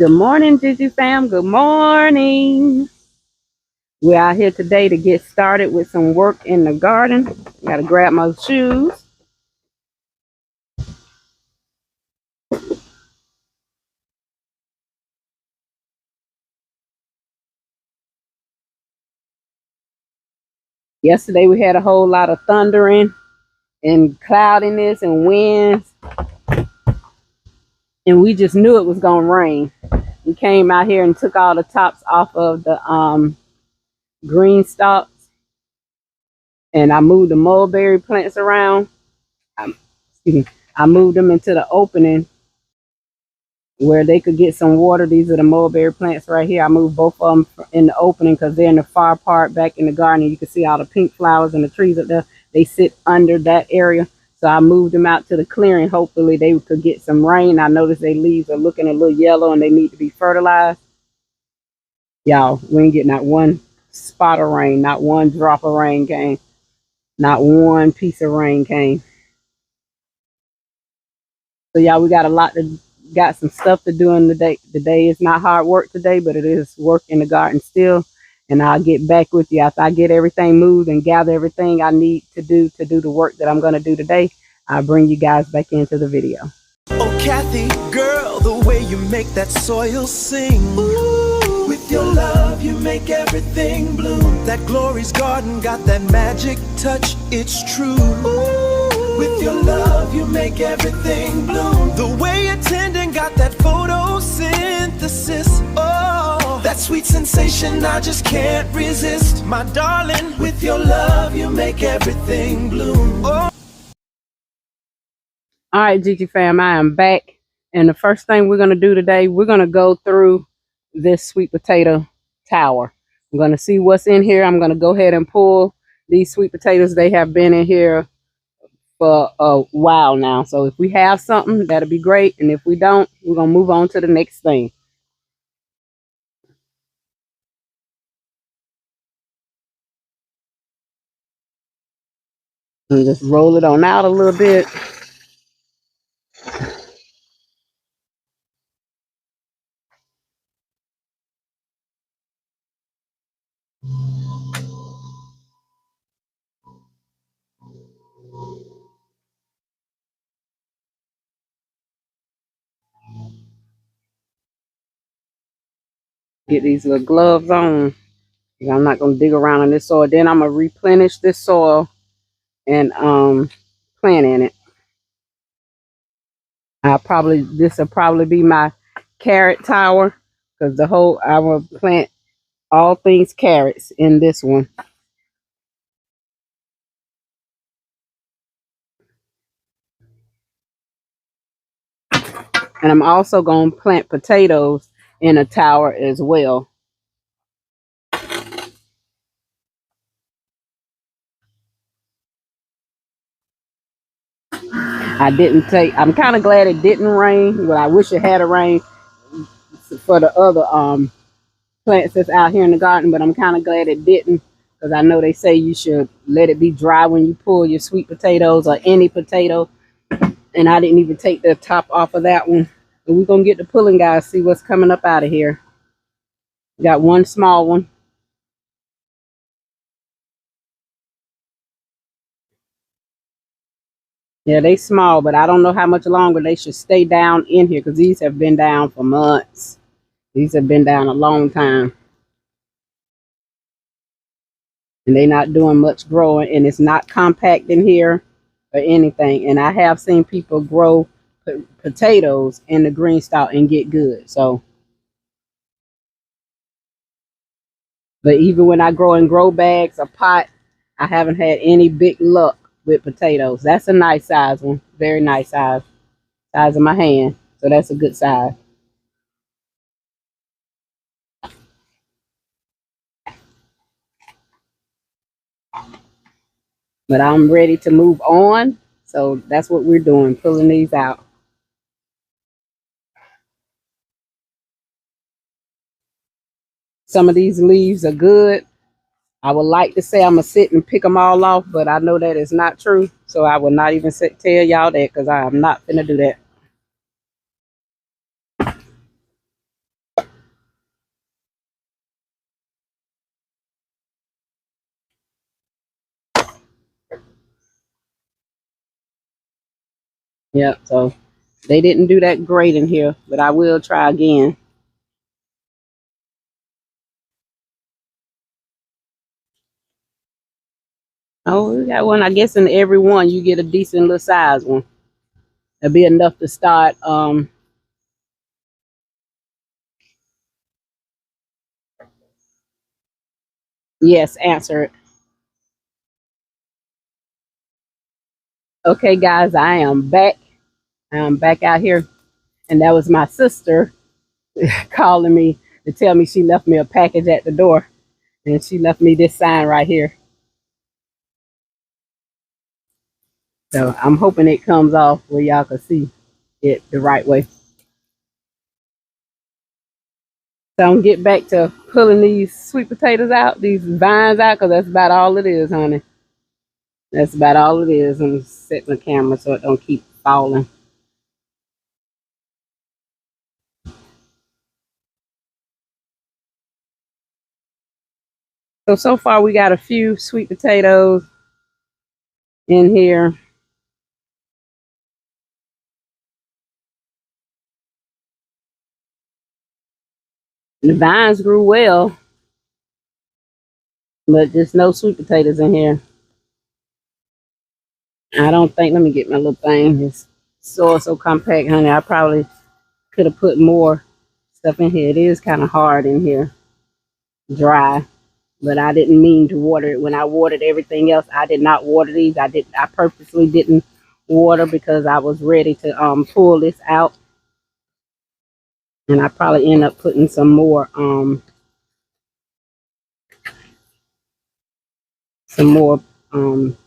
Good morning, Gigi fam. Good morning. We're out here today to get started with some work in the garden. Gotta grab my shoes. Yesterday we had a whole lot of thundering and cloudiness and winds, and we just knew it was gonna rain. We came out here and took all the tops off of the green stalks, and I moved the mulberry plants around. Excuse me. I moved them into the opening where they could get some water. These are the mulberry plants right here. I moved both of them in the opening because they're in the far part back in the garden. You can see all the pink flowers and the trees up there. They sit under that area. So I moved them out to the clearing. Hopefully they could get some rain. I noticed their leaves are looking a little yellow and they need to be fertilized. Y'all, we ain't getting not one spot of rain, not one drop of rain came. Not one piece of rain came. So y'all, we got some stuff to do in the day. The day is not hard work today, but it is work in the garden still. And I'll get back with you after I get everything moved and gather everything I need to do the work that I'm going to do today. I'll bring you guys back into the video. Oh, Kathy, girl, the way you make that soil sing. Ooh, with your love, you make everything bloom. That Glory's garden got that magic touch, it's true. Ooh, with your love, you make everything bloom. The way you're tending got that photosynthesis. Oh, that sweet sensation I just can't resist. My darling, with your love, you make everything bloom. Oh. All right, Gigi fam, I am back. And the first thing we're going to do today, we're going to go through this sweet potato tower. I'm going to see what's in here. I'm going to go ahead and pull these sweet potatoes. They have been in here for a while now. So if we have something, that'll be great. And if we don't, we're going to move on to the next thing. And just roll it on out a little bit. Get these little gloves on. I'm not going to dig around in this soil. Then I'm going to replenish this soil and plant in it. This will probably be my carrot tower because I will plant all things carrots in this one. And I'm also going to plant potatoes in a tower as well. I'm kind of glad it didn't rain, but I wish it had a rain for the other plants that's out here in the garden, but I'm kind of glad it didn't because I know they say you should let it be dry when you pull your sweet potatoes or any potato. And I didn't even take the top off of that one. But we're going to get the pulling, guys, see what's coming up out of here. Got one small one. Yeah, they small, but I don't know how much longer they should stay down in here because these have been down for months. These have been down a long time. And they're not doing much growing, and it's not compact in here or anything. And I have seen people grow potatoes in the green stalk and get good. So, but even when I grow in grow bags or pot, I haven't had any big luck with potatoes. That's a nice size one. Very nice size. Size of my hand. So that's a good size. But I'm ready to move on. So that's what we're doing, pulling these out. Some of these leaves are good. I would like to say I'm going to sit and pick them all off, but I know that is not true. So I will not even tell y'all that because I am not going to do that. Yep, so they didn't do that great in here, but I will try again. Oh, we got one. I guess in every one you get a decent little size one. That'll be enough to start. Yes, answer it. Okay, guys, I am back. I'm back out here, and that was my sister calling me to tell me she left me a package at the door, and she left me this sign right here. So I'm hoping it comes off where y'all can see it the right way. So I'm get back to pulling these sweet potatoes out, these vines out, because that's about all it is, honey. That's about all it is. I'm setting the camera so it don't keep falling. So far we got a few sweet potatoes in here. The vines grew well, but there's no sweet potatoes in here. I don't think, let me get my little thing. This soil so compact, honey. I probably could have put more stuff in here. It is kind of hard in here, dry, but I didn't mean to water it. When I watered everything else, I did not water these. I purposely didn't water because I was ready to pull this out, and I probably end up putting some more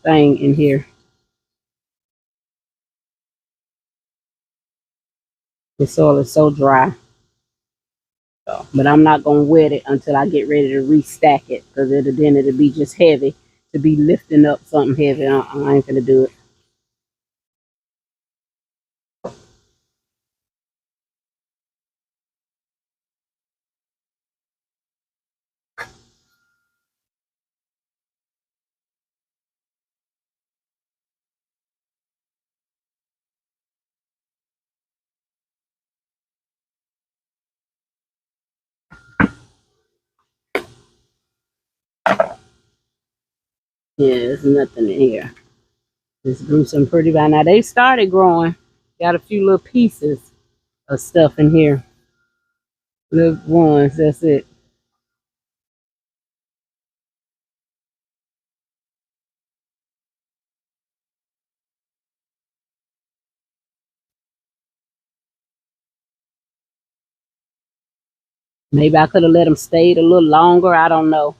thing in here. The soil is so dry. So, but I'm not gonna wet it until I get ready to restack it, because it'll be just heavy to be lifting up something heavy. I ain't gonna do it. Yeah, there's nothing in here. This grew some pretty by now. They started growing. Got a few little pieces of stuff in here. Little ones, that's it. Maybe I could have let them stay a little longer. I don't know.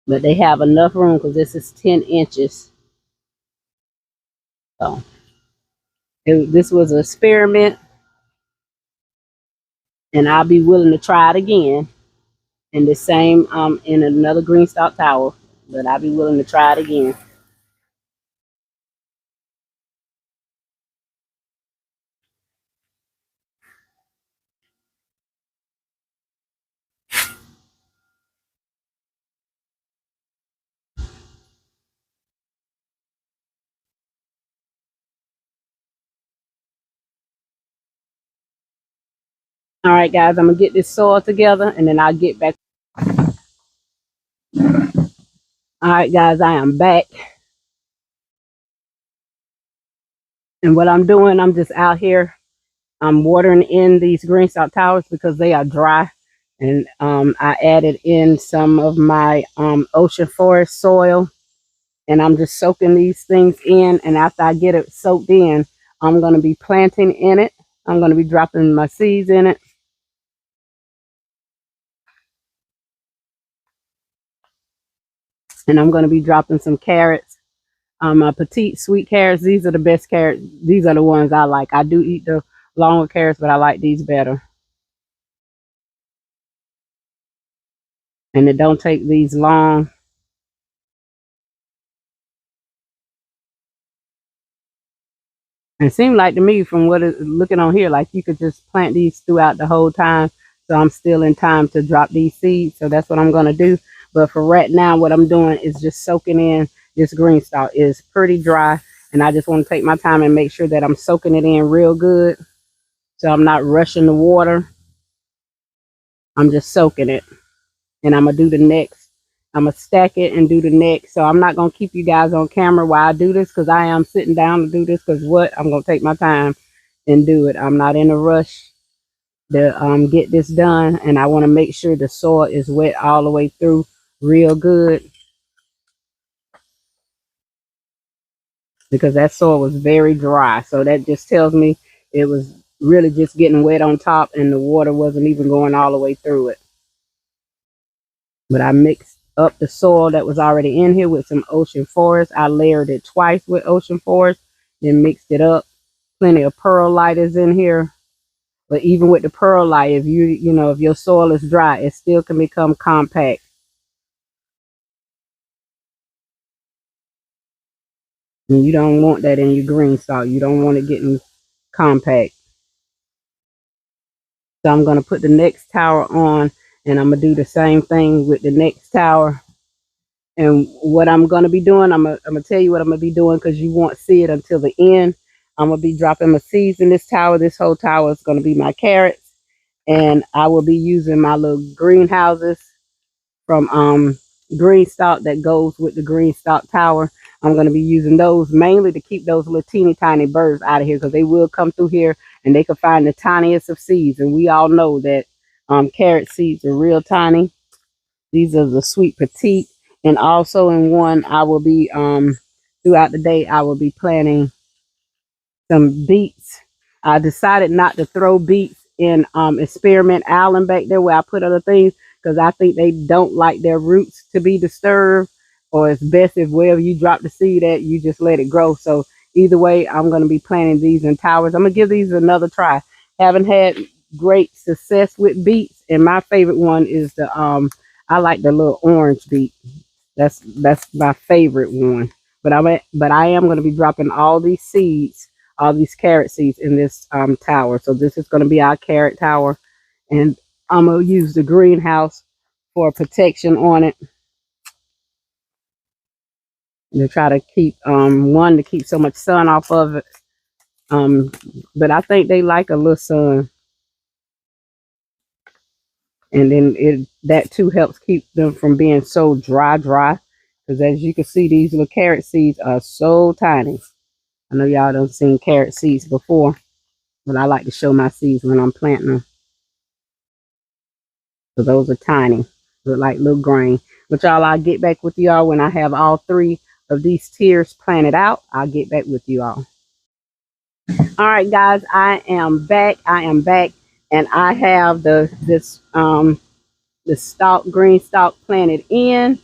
But they have enough room because this is 10 inches. So this was an experiment, and I'll be willing to try it again in the same in another green stalk tower. But I'll be willing to try it again. All right, guys, I'm gonna get this soil together, and then I'll get back. All right, guys, I am back. And what I'm doing, I'm just out here. I'm watering in these green stalk towers because they are dry. And I added in some of my ocean forest soil. And I'm just soaking these things in. And after I get it soaked in, I'm going to be planting in it. I'm going to be dropping my seeds in it. And I'm going to be dropping some carrots. Petite sweet carrots. These are the best carrots. These are the ones I like. I do eat the longer carrots, but I like these better. And it don't take these long. And it seemed like to me, from what is looking on here, like you could just plant these throughout the whole time. So I'm still in time to drop these seeds. So that's what I'm going to do. But for right now, what I'm doing is just soaking in this green stalk. It's pretty dry, And I just want to take my time and make sure that I'm soaking it in real good. So I'm not rushing the water. I'm just soaking it. And I'm going to do the next. I'm going to stack it and do the next. So I'm not going to keep you guys on camera while I do this, because I am sitting down to do this, because I'm going to take my time and do it. I'm not in a rush to get this done. And I want to make sure the soil is wet all the way through real good, because that soil was very dry. So that just tells me it was really just getting wet on top and the water wasn't even going all the way through it. But I mixed up the soil that was already in here with some Ocean Forest. I layered it twice with Ocean Forest, then mixed it up. Plenty of perlite is in here. But even with the perlite, if if your soil is dry, it still can become compact. And you don't want that in your green stalk. You don't want it getting compact. So I'm going to put the next tower on, and I'm going to do the same thing with the next tower. And what I'm going to be doing, I'm going to tell you what I'm going to be doing, because you won't see it until the end. I'm going to be dropping my seeds in this tower. This whole tower is going to be my carrots. And I will be using my little greenhouses from green stock that goes with the green stock tower. I'm going to be using those mainly to keep those little teeny tiny birds out of here, because they will come through here and they can find the tiniest of seeds. And we all know that carrot seeds are real tiny. These are the sweet petite. And also in one, I will be throughout the day, I will be planting some beets. I decided not to throw beets in Experiment Island back there where I put other things, because I think they don't like their roots to be disturbed. Or it's best if wherever you drop the seed at, you just let it grow. So either way, I'm going to be planting these in towers. I'm going to give these another try. Haven't had great success with beets, and my favorite one is the I like the little orange beet. That's my favorite one. But I am going to be dropping all these seeds, all these carrot seeds in this tower. So this is going to be our carrot tower, and I'm going to use the greenhouse for protection on it, to try to keep to keep so much sun off of it. But I think they like a little sun, and then that too helps keep them from being so dry. Because as you can see, these little carrot seeds are so tiny. I know y'all done seen carrot seeds before, but I like to show my seeds when I'm planting them. So those are tiny, look like little grain. But y'all, I'll get back with y'all when I have all 3 of these tiers planted out. I'll get back with you all. All right, guys, I am back. And I have the green stalk planted in.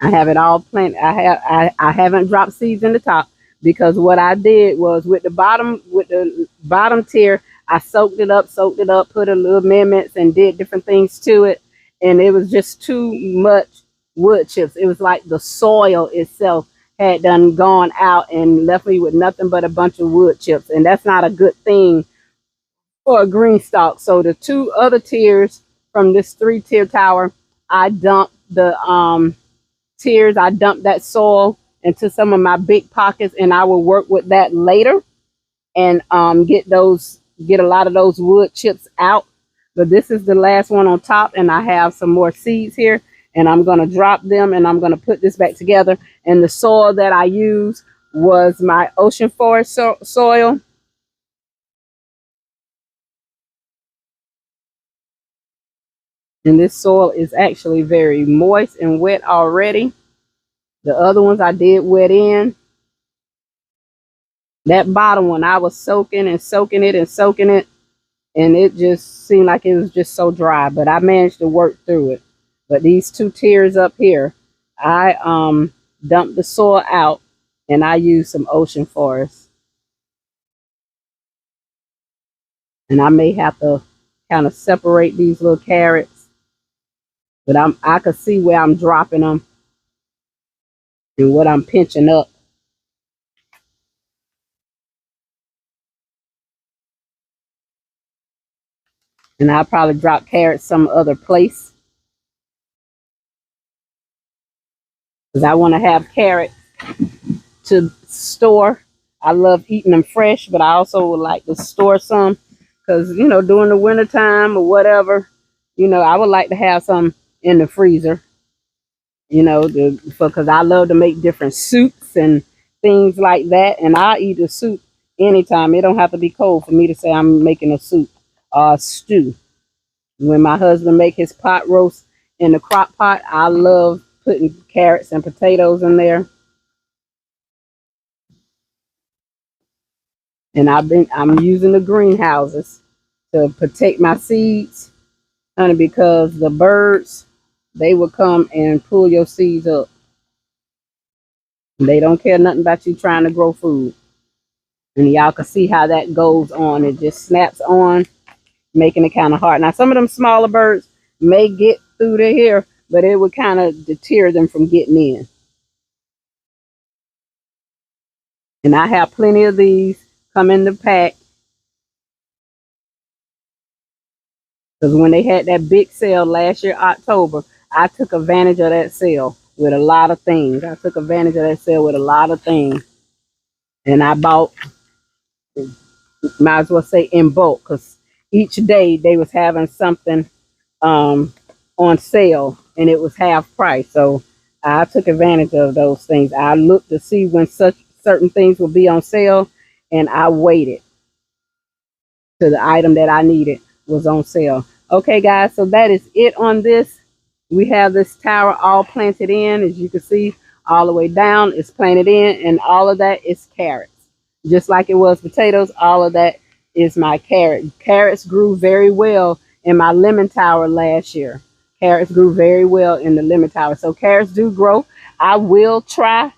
I have it all planted. I haven't dropped seeds in the top, because what I did was with the bottom tier, I soaked it up, put a little amendments and did different things to it, and it was just too much wood chips. It was like the soil itself had done gone out and left me with nothing but a bunch of wood chips, and that's not a good thing for a green stalk. So the 2 other tiers from this 3-tier tower, I dumped the tiers. I dumped that soil into some of my big pockets, and I will work with that later and get a lot of those wood chips out. But this is the last one on top, and I have some more seeds here, and I'm going to drop them, and I'm going to put this back together. And the soil that I used was my Ocean Forest soil. And this soil is actually very moist and wet already. The other ones I did wet in. That bottom one, I was soaking it. And it just seemed like it was just so dry. But I managed to work through it. But these 2 tiers up here, I dumped the soil out, and I used some Ocean Forest. And I may have to kind of separate these little carrots. But I could see where I'm dropping them and what I'm pinching up. And I'll probably drop carrots some other place, because I want to have carrots to store. I love eating them fresh, but I also would like to store some because, you know, during the winter time or whatever, you know, I would like to have some in the freezer, you know, because I love to make different soups and things like that. And I eat a soup anytime. It don't have to be cold for me to say I'm making a soup or a stew. When my husband make his pot roast in the crock pot, I love putting carrots and potatoes in there. And I'm using the greenhouses to protect my seeds, honey, because the birds, they will come and pull your seeds up. They don't care nothing about you trying to grow food. And y'all can see how that goes on. It just snaps on, making it kind of hard. Now, some of them smaller birds may get through to here, but it would kind of deter them from getting in. And I have plenty of these come in the pack. Because when they had that big sale last year, October, I took advantage of that sale with a lot of things. I took advantage of that sale with a lot of things. And I bought, might as well say in bulk, because each day they was having something on sale and it was half price. So I took advantage of those things. I looked to see when such certain things would be on sale, and I waited till the item that I needed was on sale. Okay, guys, so that is it on this. We have this tower all planted in, as you can see, all the way down. It's planted in, and all of that is carrots. Just like it was potatoes, all of that is my carrot. Carrots grew very well in my lemon tower last year. Carrots grew very well in the lemon tower. So carrots do grow. I will try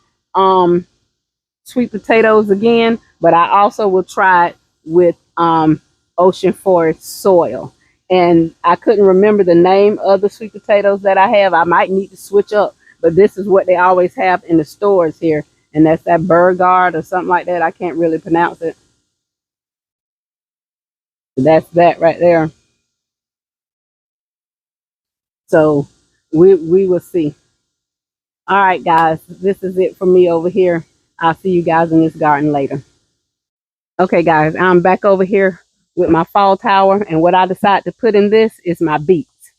sweet potatoes again, but I also will try it with ocean forest soil. And I couldn't remember the name of the sweet potatoes that I have. I might need to switch up, but this is what they always have in the stores here. And that's that Burgard or something like that. I can't really pronounce it. That's that right there. So we will see. All right, guys, this is it for me over here. I'll see you guys in this garden later. Okay, guys, I'm back over here with my fall tower, and what I decided to put in this is my beets.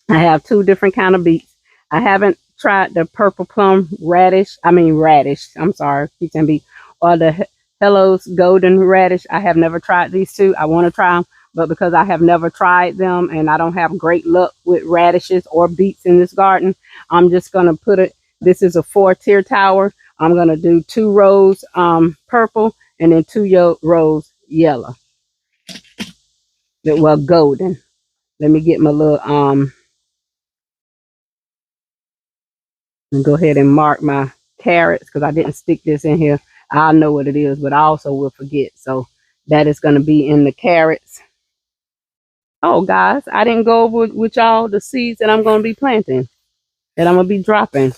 I have two different kind of beets. I haven't tried the purple plum radish. I'm sorry, peach and beet, or the Hello's golden radish. I have never tried these two. I want to try them, but because I have never tried them and I don't have great luck with radishes or beets in this garden, I'm just gonna put it. This is a 4-tier tower. I'm gonna do 2 rows purple and then 2 rows yellow. Well, golden. Let me get my little and go ahead and mark my carrots because I didn't stick this in here. I know what it is, but I also will forget. So that is going to be in the carrots. Oh, guys, I didn't go over with y'all the seeds that I'm going to be planting, that I'm going to be dropping.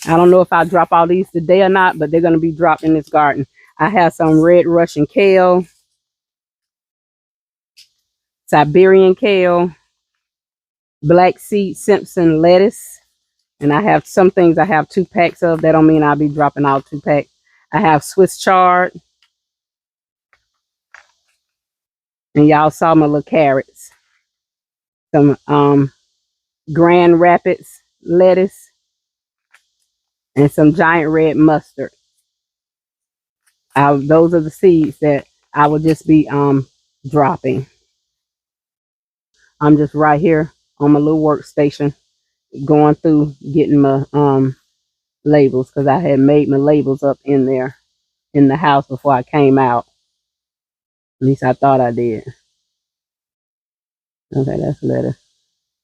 I don't know if I drop all these today or not, but they're going to be dropped in this garden. I have some red Russian kale, Siberian kale, black seed Simpson lettuce. And I have some things I have 2 packs of. That don't mean I'll be dropping all 2 packs. I have Swiss chard. And y'all saw my little carrots. Some Grand Rapids lettuce. And some giant red mustard. Those are the seeds that I will just be dropping. I'm just right here on my little workstation going through getting my labels because I had made my labels up in there in the house before I came out. At least I thought I did. Okay, that's lettuce.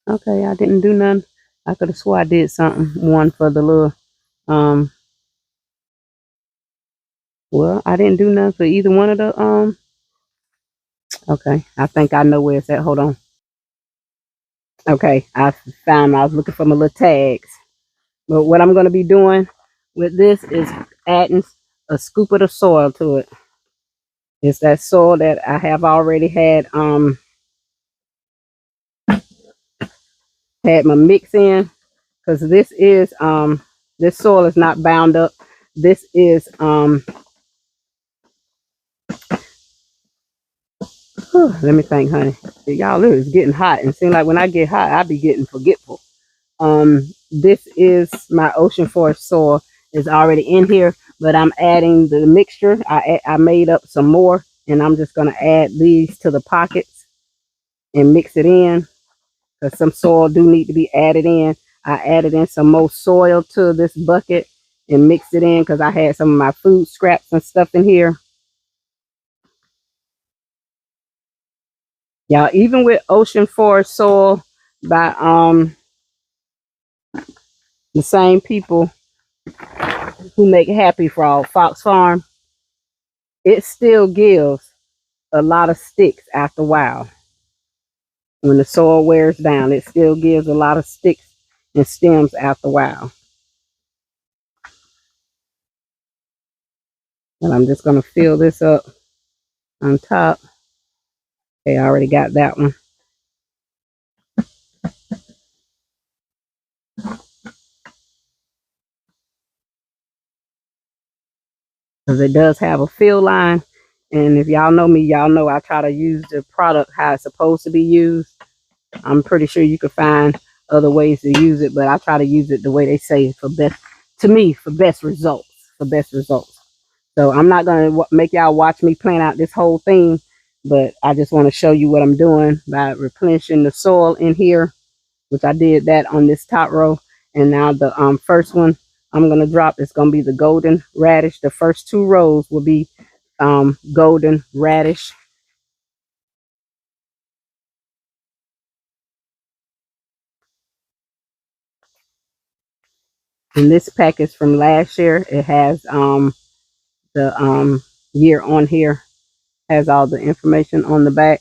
Okay, I didn't do none. I could have swore I did something. One for the little well, I didn't do none for either one of the okay. I think I know where it's at. Hold on. Okay, I found I was looking for my little tags. But what I'm gonna be doing with this is adding a scoop of the soil to it. It's that soil that I have already had my mix in, because this is This soil is not bound up. This is let me think, honey. Y'all, it is getting hot, and it seems like when I get hot, I be getting forgetful. This is my ocean forest soil. It's already in here, but I'm adding the mixture. I made up some more, and I'm just gonna add these to the pockets and mix it in, because some soil do need to be added in. I added in some more soil to this bucket and mixed it in because I had some of my food scraps and stuff in here. Y'all, even with ocean forest soil by the same people who make Happy Frog, Fox Farm, it still gives a lot of sticks after a while. When the soil wears down, it still gives a lot of sticks and stems after a while. And I'm just going to fill this up on top. Okay, I already got that one. Because it does have a fill line. And if y'all know me, y'all know I try to use the product how it's supposed to be used. I'm pretty sure you could find other ways to use it, but I try to use it the way they say for best, to me, for best results. So I'm not going to make y'all watch me plan out this whole thing, but I just want to show you what I'm doing by replenishing the soil in here, which I did that on this top row. And now the first one I'm going to drop is going to be the golden radish. The first 2 rows will be golden radish. And this pack is from last year. It has the year on here, has all the information on the back.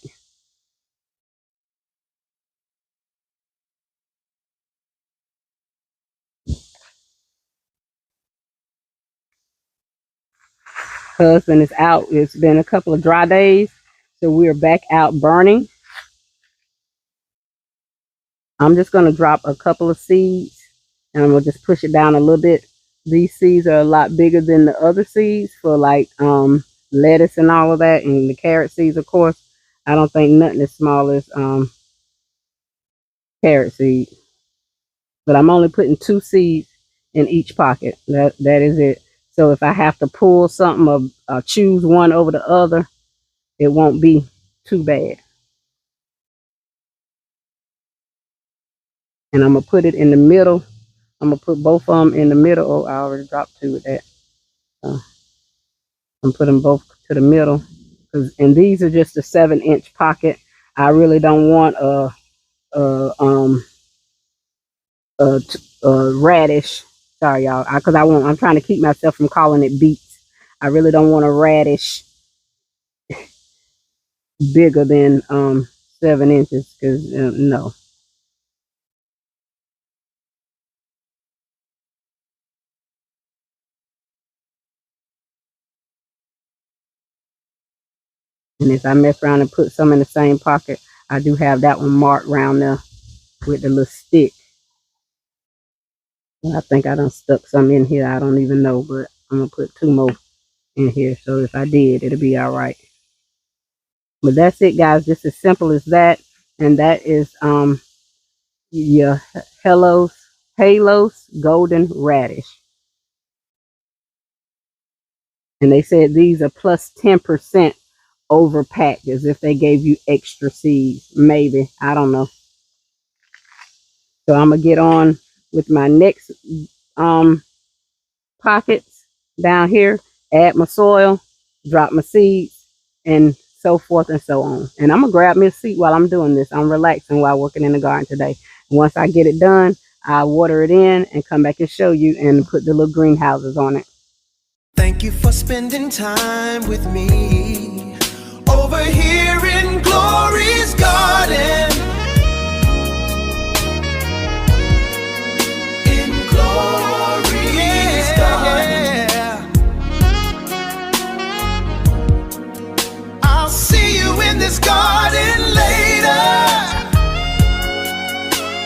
Husband is out. It's been a couple of dry days, so we're back out burning. I'm just going to drop a couple of seeds, and I'm going to just push it down a little bit. These seeds are a lot bigger than the other seeds for like lettuce and all of that, and the carrot seeds, of course. I don't think nothing as small as carrot seed. But I'm only putting 2 seeds in each pocket. That is it. So if I have to pull something or choose one over the other, it won't be too bad. And I'm going to put it in the middle. I'm going to put both of them in the middle. Oh, I already dropped 2 with that. I'm putting them both to the middle. And these are just a 7-inch pocket. I really don't want a radish. Sorry, y'all. Because I'm trying to keep myself from calling it beets. I really don't want a radish bigger than 7 inches, because no. And if I mess around and put some in the same pocket, I do have that one marked around there with the little stick. And I think I done stuck some in here. I don't even know, but I'm gonna put 2 more in here. So if I did, it'll be all right. But that's it, guys. Just as simple as that. And that is your Halos golden radish. And they said these are plus 10% overpacked, as if they gave you extra seeds. Maybe, I don't know. So I'm gonna get on with my next pockets down here, add my soil, drop my seeds, and so forth and so on. And I'm gonna grab me a seat while I'm doing this. I'm relaxing while working in the garden today. And once I get it done, I water it in and come back and show you and put the little greenhouses on it. Thank you for spending time with me over here.